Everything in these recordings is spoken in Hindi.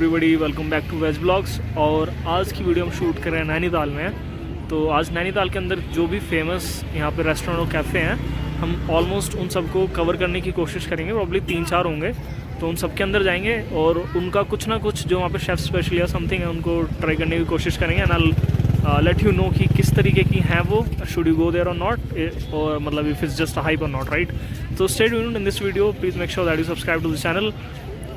Everybody, welcome back to veg blogs. और आज की वीडियो हम शूट कर रहे हैं नैनीताल में। तो आज नैनीताल के अंदर जो भी फेमस यहाँ पे रेस्टोरेंट और कैफ़े हैं, हम ऑलमोस्ट उन सबको कवर करने की कोशिश करेंगे। प्रॉब्ली 3-4 होंगे, तो उन सब के अंदर जाएंगे और उनका कुछ ना कुछ जो वहाँ पे शेफ़ स्पेशल या समथिंग है उनको ट्राई करने की कोशिश करेंगे। And I let you know कि किस तरीके की हैं वो, शुड यू गो देयर और नॉट, और मतलब if it's just a hype और not, right. So stay tuned in this video. Please make sure that you subscribe to the channel,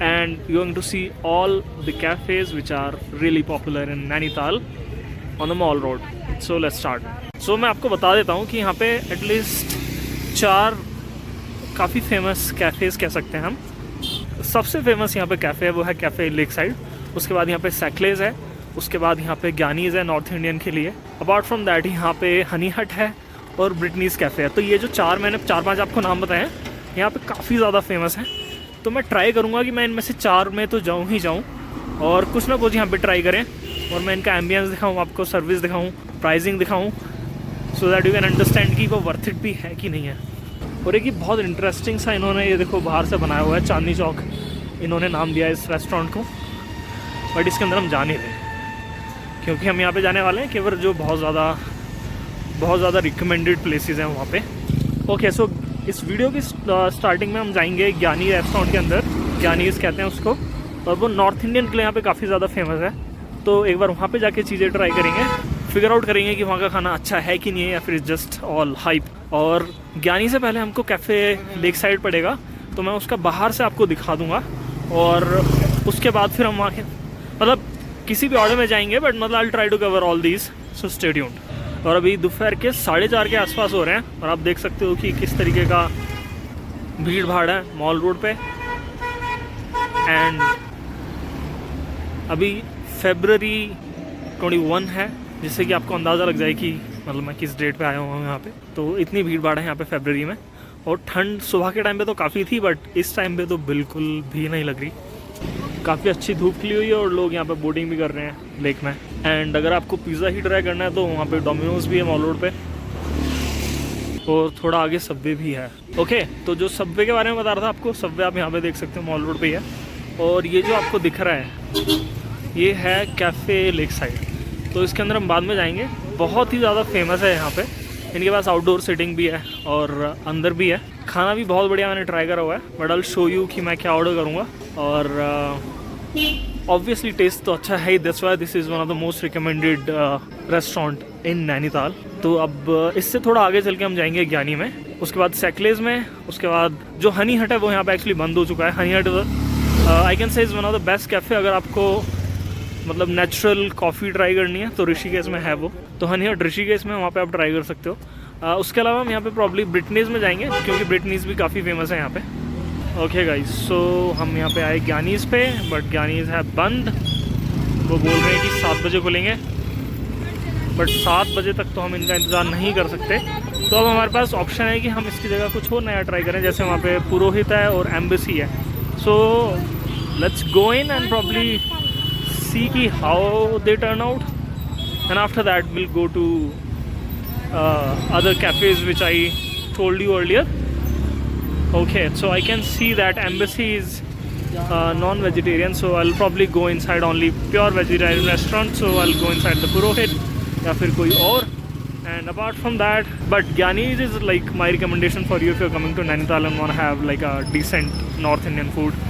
and you're going to see all the cafes which are really popular in Nainital on the Mall Road. So let's start. So मैं आपको बता देता हूँ कि यहाँ पे एटलीस्ट 4 काफ़ी फेमस कैफ़ेज़ कह सकते हैं हम। सबसे फेमस यहाँ पे कैफ़े है वो है कैफ़े लेक साइड। उसके बाद यहाँ पे सैकलेज है। उसके बाद यहाँ पे ज्ञानीज़ है नॉर्थ इंडियन के लिए। अपार्ट फ्रॉम दैट यहाँ पे हनी हट है और ब्रिटनीज़ कैफ़े है। तो ये जो 4-5 आपको नाम बताए हैं, यहाँ पे काफ़ी ज़्यादा फेमस हैं। तो मैं ट्राई करूँगा कि मैं इनमें से 4 में तो जाऊँ ही जाऊँ, और कुछ ना कुछ यहाँ पे ट्राई करें, और मैं इनका एम्बियंस दिखाऊँ, आपको सर्विस दिखाऊँ, प्राइसिंग दिखाऊँ, so that you can understand कि वो वर्थ इट भी है कि नहीं है। और एक बहुत इंटरेस्टिंग सा इन्होंने ये देखो बाहर से बनाया हुआ है, चांदनी चौक इन्होंने नाम दिया है इस रेस्टोरेंट को। बट इसके अंदर हम जा नहीं रहे क्योंकि हम यहाँ पर जाने वाले हैं केवल जो बहुत ज़्यादा रिकमेंडेड प्लेसेस हैं वहाँ पे। ओके, सो इस वीडियो की स्टार्टिंग में हम जाएंगे ज्ञानी रेस्टोरेंट के अंदर। ज्ञानीज़ कहते हैं उसको, और वो नॉर्थ इंडियन के लिए यहाँ पे काफ़ी ज़्यादा फेमस है। तो एक बार वहाँ पे जाके चीज़ें ट्राई करेंगे, फिगर आउट करेंगे कि वहाँ का खाना अच्छा है कि नहीं है, या फिर जस्ट ऑल हाइप। और ज्ञानी से पहले हमको कैफ़े लेक साइड पड़ेगा, तो मैं उसका बाहर से आपको दिखा दूँगा, और उसके बाद फिर हम वहाँ के मतलब किसी भी ऑर्डर में जाएंगे, बट मतलब I try to cover all these, so stay tuned. और अभी दोपहर के 4:30 के आसपास हो रहे हैं, और आप देख सकते हो कि किस तरीके का भीड़ भाड़ है मॉल रोड पे। एंड अभी February 21 है, जिससे कि आपको अंदाज़ा लग जाए कि मतलब मैं किस डेट पे आया हूँ यहाँ पे। तो इतनी भीड़ भाड़ है यहाँ पे फरवरी में, और ठंड सुबह के टाइम पे तो काफ़ी थी, बट इस टाइम पे तो बिल्कुल भी नहीं लग रही। काफ़ी अच्छी धूप खिली हुई है, और लोग यहाँ पे बोटिंग भी कर रहे हैं लेक में। एंड अगर आपको पिज़्ज़ा ही ट्राई करना है तो वहाँ पे डोमिनोज भी है मॉल रोड पे, और थोड़ा आगे सबवे भी है। ओके, तो जो सबवे के बारे में बता रहा था आपको, सबवे आप यहाँ पे देख सकते हो मॉल रोड पे ही है। और ये जो आपको दिख रहा है ये है कैफ़े लेक साइड। तो इसके अंदर हम बाद में जाएंगे। बहुत ही ज़्यादा फेमस है यहाँ पे। इनके पास आउटडोर सीटिंग भी है और अंदर भी है। खाना भी बहुत बढ़िया मैंने ट्राई करा हुआ है, but I will show you कि मैं क्या ऑर्डर करूँगा। और ऑब्वियसली टेस्ट तो अच्छा है ही, that's why this is one of the most recommended restaurant in Nainital. तो अब इससे थोड़ा आगे चल के हम जाएंगे ज्ञानी में, उसके बाद सैकलेज में, उसके बाद जो हनी हट है वो यहाँ पे एक्चुअली बंद हो चुका है। हनी हट I can say is one of the best cafe. अगर आपको मतलब नेचुरल कॉफ़ी ट्राई करनी है तो ऋषिकेश में है वो। तो हनी हट ऋषिकेश में, वहाँ पे आप ट्राई कर सकते हो। उसके अलावा हम यहाँ पे प्रॉब्ली ब्रिटनीज़ में जाएंगे, क्योंकि ब्रिटनीज़ भी काफ़ी फेमस है यहाँ पे। ओके गाइस, सो हम यहाँ पे आए ज्ञानीज़ पे, बट ज्ञानीज़ है बंद। वो बोल रहे हैं कि 7 बजे खुलेंगे, बट 7 बजे तक तो हम इनका इंतज़ार नहीं कर सकते। तो अब हमारे पास ऑप्शन है कि हम इसकी जगह कुछ और नया ट्राई करें, जैसे वहाँ पे पुरोहित है और एम्बेसी है। So let's go in and probably see की how they turn out, and after that will go to other cafes which I told you earlier. Okay, so I can see that Embassy is non-vegetarian, so I'll probably go inside only pure vegetarian restaurant. So I'll go inside the Purohit या फिर कोई और. And apart from that, but Gyani's is like my recommendation for you if you're coming to Nainital and want to have like a decent North Indian food,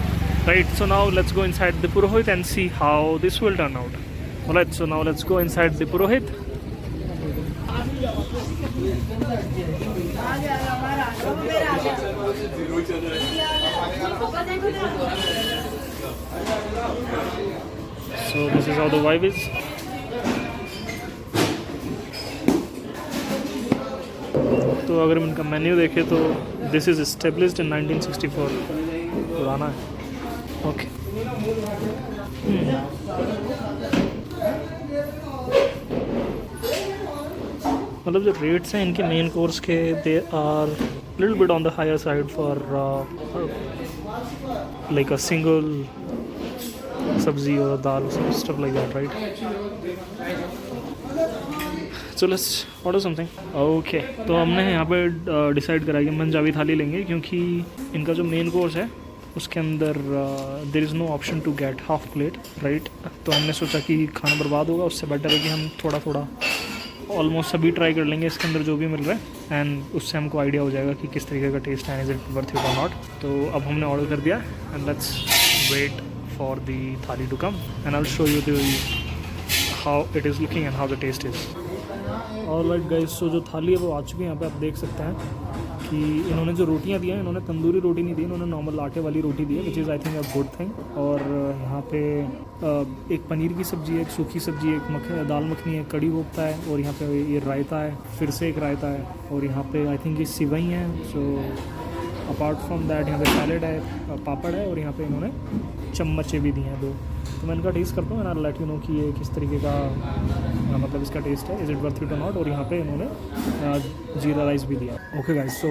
right? So now let's go inside the Purohit and see how this will turn out. Alright, so now let's go inside the Purohit. So this is how the vibe is. तो अगर हम इनका मेन्यू देखें तो दिस इज़ एस्टेब्लिश्ड इन 1964, पुराना है। ओके, मतलब जो रेट्स हैं इनके मेन कोर्स के, they are little bit on the higher side for like a single sabzi और dal, stuff like that, right. So let's order something. Okay, तो हमने यहाँ पे डिसाइड करा कि पंजाबी थाली लेंगे, क्योंकि इनका जो मेन कोर्स है उसके अंदर there is no option to get half plate, right. तो हमने सोचा कि खाना बर्बाद होगा, उससे बेटर है कि हम थोड़ा थोड़ा ऑलमोस्ट सभी ट्राई कर लेंगे इसके अंदर जो भी मिल रहा है, एंड उससे हमको आइडिया हो जाएगा कि किस तरीके का टेस्ट है, इज इट वर्थ इट और नॉट। तो अब हमने ऑर्डर कर दिया and let's wait for the thali to come and I will show you the how it is looking and how the taste is. Alright guys, so जो थाली है वो आ चुकी है। यहाँ पे आप देख सकते हैं कि इन्होंने जो रोटियां दी हैं, इन्होंने तंदूरी रोटी नहीं दी, इन्होंने नॉर्मल आटे वाली रोटी दी है, which is I think a good thing. और यहाँ पे एक पनीर की सब्ज़ी है, एक सूखी सब्ज़ी है, एक दाल मखनी है, कड़ी कोफ्ता है, और यहाँ पे ये रायता है, फिर से एक रायता है, और यहाँ पे आई थिंक ये सिवई है। सो अपार्ट फ्रॉम दैट यहाँ पे सैलेड है, पापड़ है, और यहाँ पे इन्होंने चम्मचें भी दी हैं 2। तो मैं इनका टेस्ट करता हूँ and I let you know कि ये किस तरीके का मतलब इसका टेस्ट है, इज़ इट वर्थ इट और नॉट। और यहाँ पे इन्होंने जीरा राइस भी दिया। Okay guys, so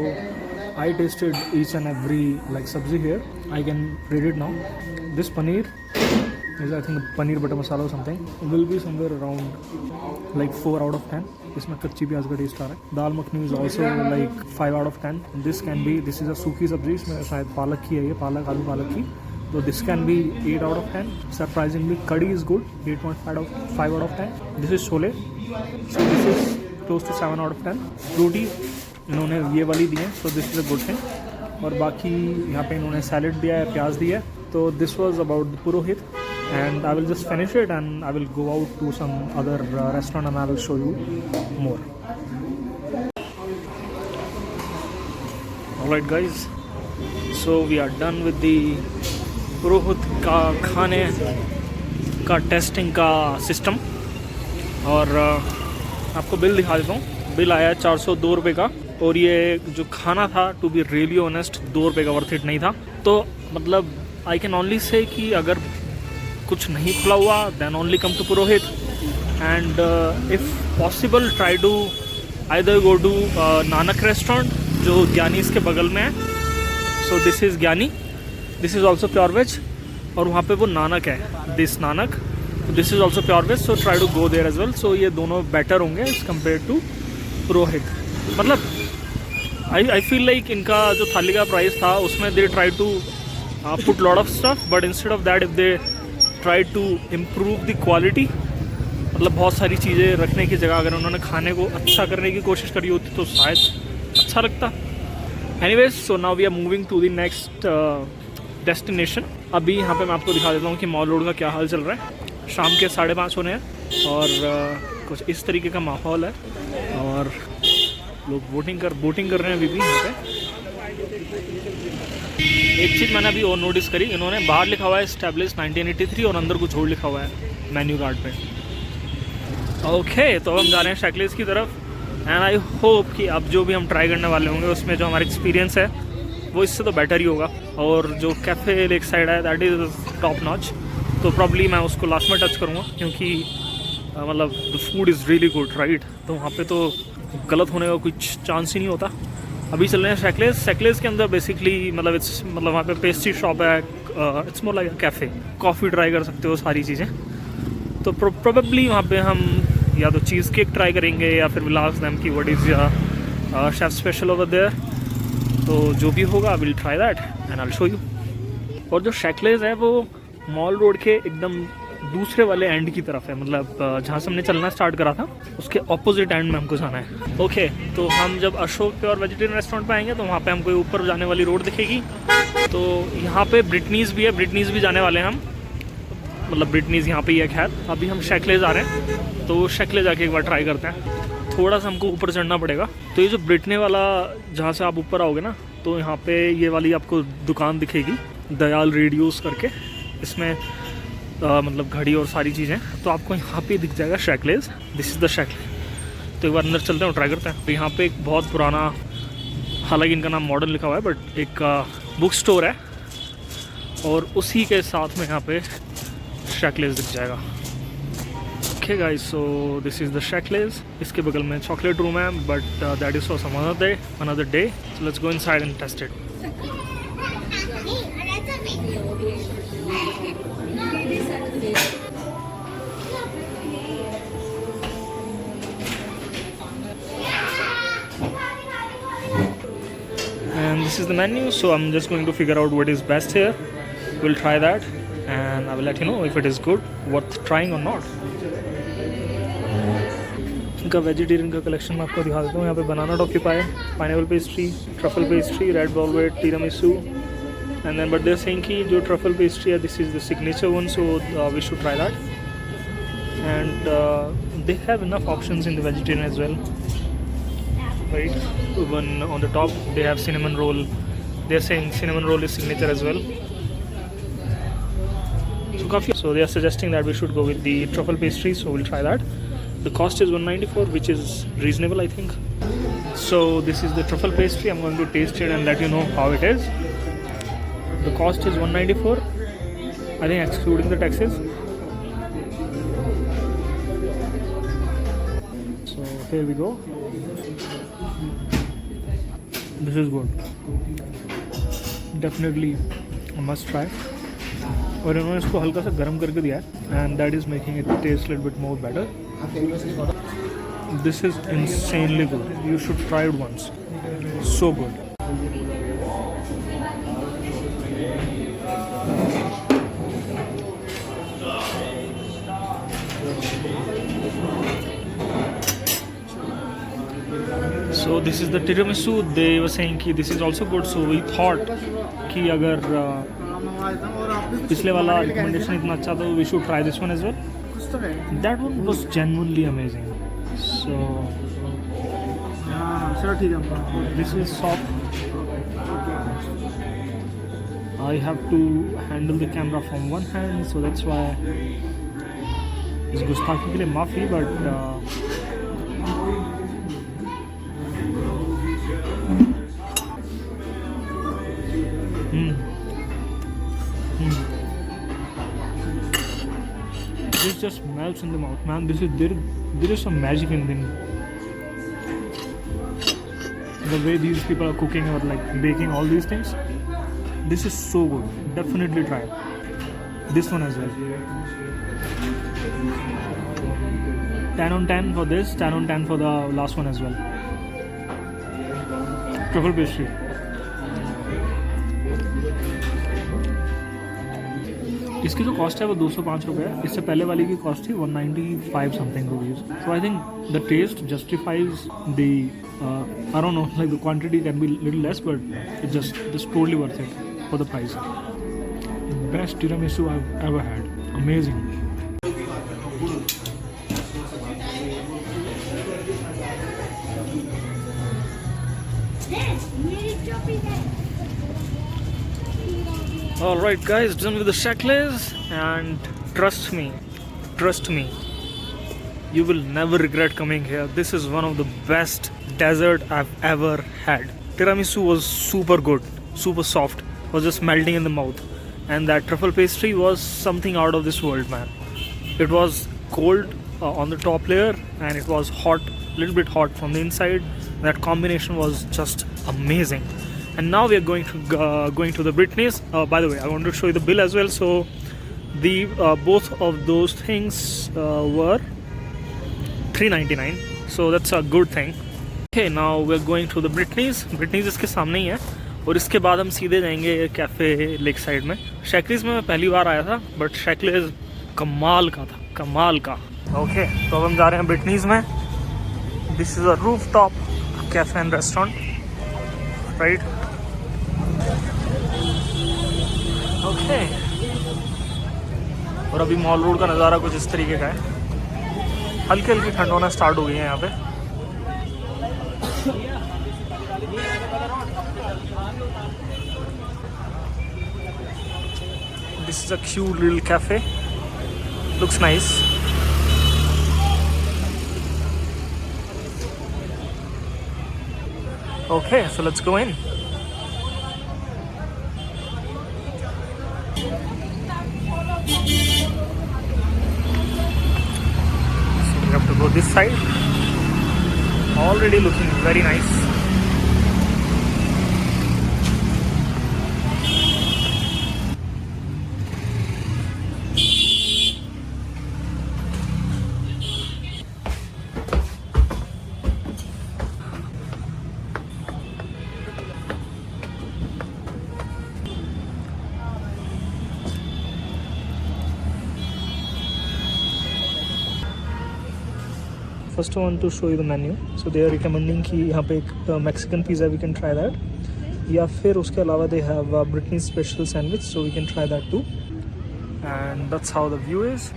I tested each and every like sabzi here, I can rate it now. This paneer is I think paneer butter masala something will be somewhere around like 4 out of 10। इसमें कच्ची प्याज का टेस्ट आ रहा है। Dal makhani is also like 5 out of 10। This is a sukhi sabzi, इसमें शायद पालक की है, ये पालक आलू पालक की, तो this can be 8 out of 10। Surprisingly kadhi is good, 8.5 out of 10। This is chole, so this is close to 7 out of 10। रोटी इन्होंने ये वाली दी है, so this is a good thing. और बाकी यहाँ पे इन्होंने सैलेड दिया है, प्याज दिया है। तो this was about the Purohit and I will just finish it and I will go out to some other restaurant and I will show you more. Alright guys, so we are done with the पुरोहित का खाने का टेस्टिंग का सिस्टम। और आपको बिल दिखा देता हूँ। बिल आया 402 रुपये का, और ये जो खाना था टू बी रियली ऑनेस्ट 2 रुपये का वर्थ इट नहीं था। तो मतलब आई कैन ओनली से कि अगर कुछ नहीं खुला हुआ then only come to Purohit, and if possible try to either go to Nanak restaurant जो ज्ञानी इसके बगल में है। So this is Gyani, this is also pure veg, और वहाँ पे वो नानक है, this Nanak, this is also pure veg. So try to go there as well. So ये दोनों बेटर होंगे एज कम्पेयर टू पुरोहित। मतलब आई फील लाइक इनका जो थाली का प्राइस था उसमें they try to put lot of stuff, but instead of that if they try to improve the quality, मतलब बहुत सारी चीज़ें रखने की जगह अगर उन्होंने खाने को अच्छा करने की कोशिश करी होती तो शायद अच्छा लगता। Anyways, so now we are moving to the next destination. अभी यहाँ पे मैं आपको दिखा देता हूँ कि मॉल रोड का क्या हाल चल रहा है। शाम के 5:30 होने हैं और कुछ इस तरीके का माहौल है, और लोग बोटिंग कर रहे हैं अभी भी यहाँ पे। एक चीज़ मैंने अभी और नोटिस करी, इन्होंने बाहर लिखा हुआ है एस्टैब्लिश 1983 और अंदर कुछ और लिखा हुआ है मेन्यू कार्ड पे। ओके, तो हम जा रहे हैं शैकलेस की तरफ, एंड आई होप कि अब जो भी हम ट्राई करने वाले होंगे उसमें जो हमारा एक्सपीरियंस है वो इससे तो बेटर ही होगा। और जो कैफ़े लेक साइड है दैट इज़ टॉप नॉच, तो प्रॉब्ली मैं उसको लास्ट में टच करूँगा, क्योंकि मतलब the food is really good, right. तो वहाँ पे तो गलत होने का कुछ चांस ही नहीं होता। अभी चल रहे हैं शैकलेस के अंदर। बेसिकली मतलब वहाँ पे पेस्ट्री शॉप है, it's more like a cafe, coffee try कर सकते हो, सारी चीज़ें। तो प्रोबेबली वहाँ पे हम या तो चीज़ केक ट्राई करेंगे या फिर विल आस्क देम कि व्हाट इज़ या शेफ स्पेशल ओवर देयर। तो जो भी होगा I will try that and I will show you. और जो शैकलेस है वो मॉल रोड के एकदम दूसरे वाले एंड की तरफ है, मतलब जहाँ से हमने चलना स्टार्ट करा था उसके ऑपोजिट एंड में हमको जाना है। ओके, तो हम जब अशोक प्योर वेजिटेरियन रेस्टोरेंट पे आएंगे तो वहाँ पे हमको ऊपर जाने वाली रोड दिखेगी। तो यहाँ पे ब्रिटनीज़ भी है, ब्रिटनीज़ भी जाने वाले हैं हम, मतलब ब्रिटनीज़ यहाँ पे ही है। खैर अभी हम शैकलेस आ रहे हैं, तो शैकलेस जाके एक बार ट्राई करते हैं। थोड़ा सा हमको ऊपर चढ़ना पड़ेगा। तो ये जो ब्रिटनी वाला जहाँ से आप ऊपर आओगे ना, तो यहाँ पे ये वाली आपको दुकान दिखेगी, दयाल रेडियोस करके। इसमें मतलब घड़ी और सारी चीज़ें, तो आपको यहाँ पे दिख जाएगा Sakley's. This is the Sakley's. तो एक बार अंदर चलते हैं और ट्राई करते हैं। तो यहाँ पे एक बहुत पुराना, हालांकि इनका नाम मॉडर्न लिखा हुआ है, बट एक बुक स्टोर है, और उसी के साथ में यहाँ पे शैकलेस दिख जाएगा। Okay guys, so this is the Sakley's. इसके बगल में चॉकलेट रूम है, but that is for some another day. So let's go inside and taste it. And this this is the menu, so I'm just going to figure out what is best here. We'll try that and I will let you know if it is good, worth trying or not. इनका वेजिटेरियन का कलेक्शन मैं आपको दिखा देता हूँ. यहाँ पे banana toffee pie, pineapple pastry, truffle pastry, red velvet, tiramisu, and then but they're saying कि जो ट्रफल पेस्ट्री है this is the signature one, so we should try that. And they have enough options in the vegetarian as well, right? Even on the top they have cinnamon roll. They're saying cinnamon roll is signature as well. So they are suggesting that we should go with the truffle pastry, so we'll try that. The cost is 194, which is reasonable, I think. So this is the truffle pastry. I'm going to taste it and let you know how it is. The cost is 194, I think, excluding the taxes. So here we go. This is good. Definitely a must try. और इन्होंने इसको हल्का सा गर्म करके दिया है and that is making it taste a little bit more better. This is insanely good. You should try it once. So good. So this is the tiramisu. They were saying कि this is also good. So we thought कि अगर पिछले वाला recommendation इतना अच्छा था, we should try this one as well. That one was genuinely amazing. So this is soft. I have to handle the camera from one hand, so that's why इस गुस्ताखी के लिए माफ़ी, but this just melts in the mouth, man. There is some magic in them. The way these people are cooking or like baking all these things, this is so good. Definitely try this one as well. 10 on 10 for this, 10 on 10 for the last one as well. Truffle pastry. इसकी जो कॉस्ट है वो 205 रुपये है. इससे पहले वाली की कॉस्ट थी 195 something rupees. So I think the taste justifies the I don't know, like the quantity can be little less, but it just totally worth it for the price. Best tiramisu I've ever had. Amazing. Alright guys, done with the Shakles, and trust me, you will never regret coming here. This is one of the best dessert I've ever had. Tiramisu was super good, super soft, was just melting in the mouth, and that truffle pastry was something out of this world, man. It was cold on the top layer and it was hot, little bit hot from the inside. That combination was just amazing. And now we are going to the Brittany's. By the way, I want to show you the bill as well. So the both of those things were $3.99. So that's a good thing. Okay, now we're going to the Brittany's. Brittany's इसके सामने ही है, और इसके बाद हम सीधे जाएंगे कैफ़े लेक साइड में. शैकलीज़ में मैं पहली बार आया था, बट शैकलीज़ कमाल का था, कमाल का. ओके, तो अब हम जा रहे हैं ब्रिटनीज़ में. This is a roof top cafe and restaurant, right. Okay, और अभी मॉल रोड का नज़ारा कुछ इस तरीके का है. हल्की हल्की ठंड होना स्टार्ट हो गई है यहाँ पे. This is a cute little cafe, looks nice. Okay, so let's go in. To go this side, already looking very nice. first one to show you the menu. So they are recommending कि यहाँ पे एक Mexican pizza, we can try that. या फिर उसके अलावा they have Brittany's special sandwich, so we can try that too. And that's how the view is.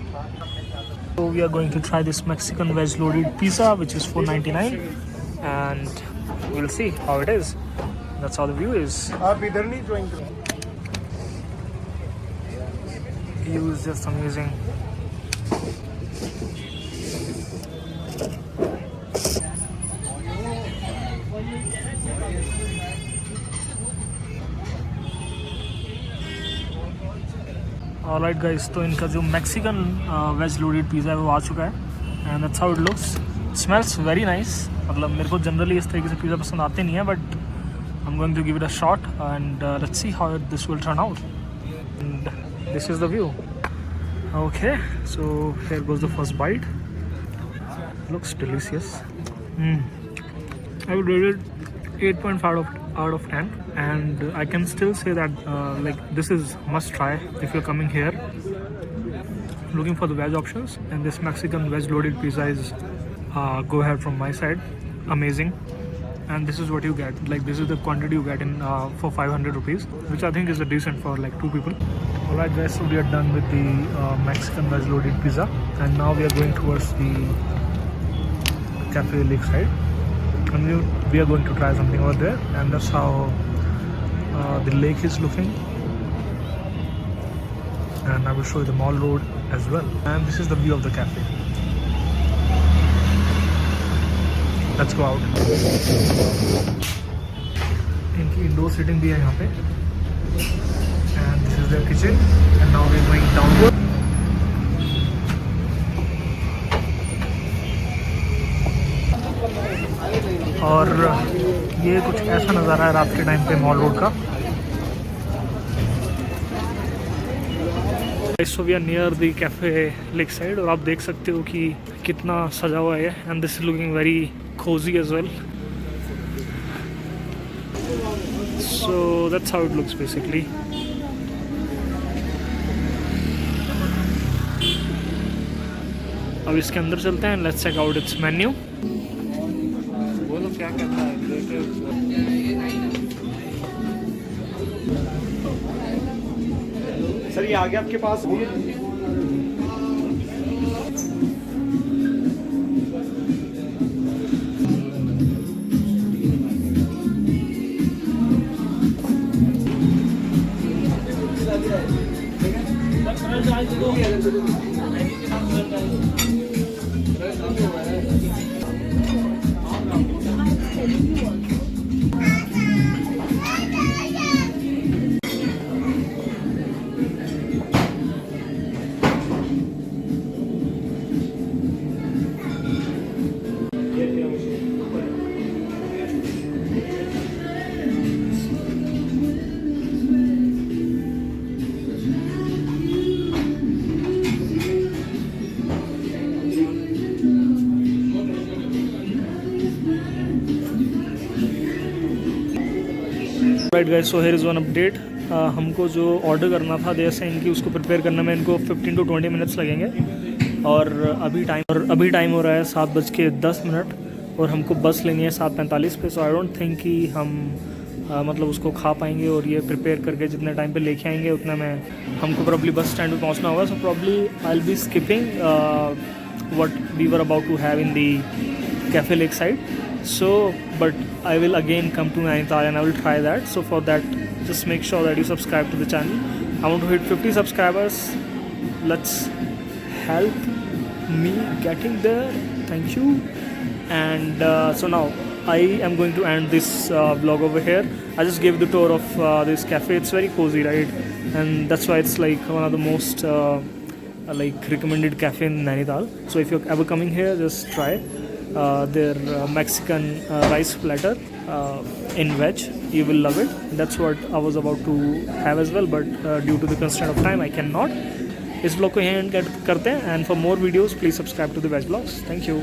So we are going to try this Mexican veg loaded pizza, which is $4.99, and we'll see how it is. That's how the view is. आप इधर नहीं ज्वाइन करो। View is just amazing. Alright guys, तो इनका जो मैक्सिकन वेज लोडेड पिज़्ज़ा है वो आ चुका है and that's how it looks. Smells very nice. मतलब मेरे को जनरली इस तरीके से पिज़्ज़ा पसंद आते नहीं है, but I am going to give it a shot and let's see how this will turn out. And this is the view. Okay, so here goes the first bite. Looks delicious. I would rate it 8.5 out of 10, and I can still say that like this is must try if you're coming here looking for the veg options, and this Mexican veg loaded pizza is go ahead from my side. Amazing. And this is what you get, like this is the quantity you get in for 500 rupees, which I think is a decent for like 2 people. Alright guys, so we are done with the Mexican veg loaded pizza, and now we are going towards the Cafe Lakeside, and we are going to try something over there, and that's how the lake is looking, and I will show you the mall road as well, and this is the view of the cafe. Let's go out. इनकी इंडोर सीटिंग भी है यहाँ पे, and this is their kitchen, and now we're going downward. और ये कुछ ऐसा नज़ारा है रात के टाइम पे मॉल रोड का. So we are near the cafe lake side, और आप देख सकते हो कि कितना सजा हुआ है, and this is looking very cozy as well. So that's how it looks basically. अब इसके अंदर चलते हैं, let's check out its menu. बोलो क्या करना है. सर ये आगे आपके पास right guys, so here is one update. हमको जो ऑर्डर करना था जैसे इनकी, उसको प्रिपेयर करने में इनको 15 to 20 मिनट्स लगेंगे, और अभी टाइम हो रहा है 7:10, और हमको बस लेनी है 7:45 पे. सो आई डोंट थिंक कि हम मतलब उसको खा पाएंगे, और ये प्रिपेयर करके जितने टाइम पे लेके आएंगे उतना में हमको प्रॉब्ली बस स्टैंड पे पहुंचना होगा. So probably I will be skipping what we were about to have in the cafe lake side. So but I will again come to Nainital and I will try that. So for that, just make sure that you subscribe to the channel. I want to hit 50 subscribers. Let's help me getting there. Thank you. And so now I am going to end this vlog over here. I just gave the tour of this cafe. It's very cozy, right? And that's why it's like one of the most like recommended cafe in Nainital. So if you're ever coming here, just try their Mexican rice platter in veg. You will love it. That's what I was about to have as well, but due to the constraint of time I cannot. इस ब्लॉग को यहीं एंड करते हैं, and for more videos please subscribe to the Veg Vlogs. Thank you.